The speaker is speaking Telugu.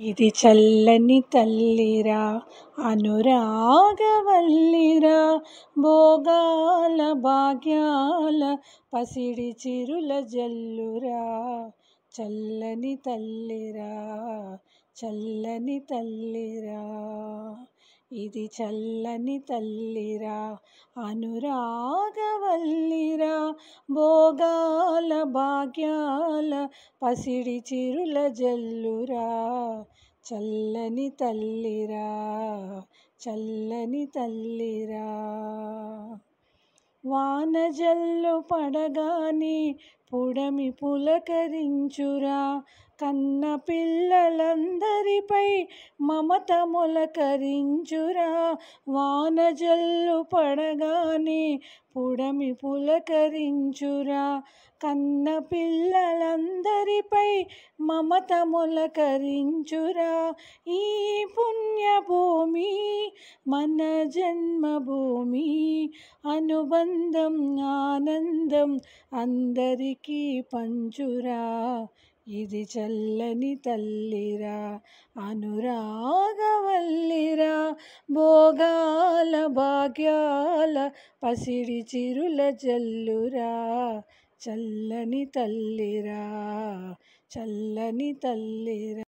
ఇది చల్లని తల్లిరా అనురాగవల్లిరా భోగాల భాగ్యాల పసిడి చిరుల జల్లురా చల్లని తల్లిరా చల్లని తల్లిరా ఇది చల్లని తల్లిరా అనురాగవల్లిరా భోగాల భాగ్యాల పసిడి చిరుల జల్లురా చల్లని తల్లిరా చల్లని తల్లిరా వానజల్లు పడగానే పుడమి పులకరించురా కన్న పిల్లలందరిపై మమత మొలకరించురా వానజల్లు పడగానే పుడమి పులకరించురా కన్న పిల్లలందరిపై మమత మొలకరించురా ఈ పుణ్యభూమి మన జన్మభూమి అనుబంధం ఆనందం అందరికీ పంచురా ఇది చల్లని తల్లిరా అనురాగవల్లిరా భోగాల భాగ్యాల పసిడి చిరుల జల్లురా చల్లని తల్లిరా చల్లని తల్లిరా.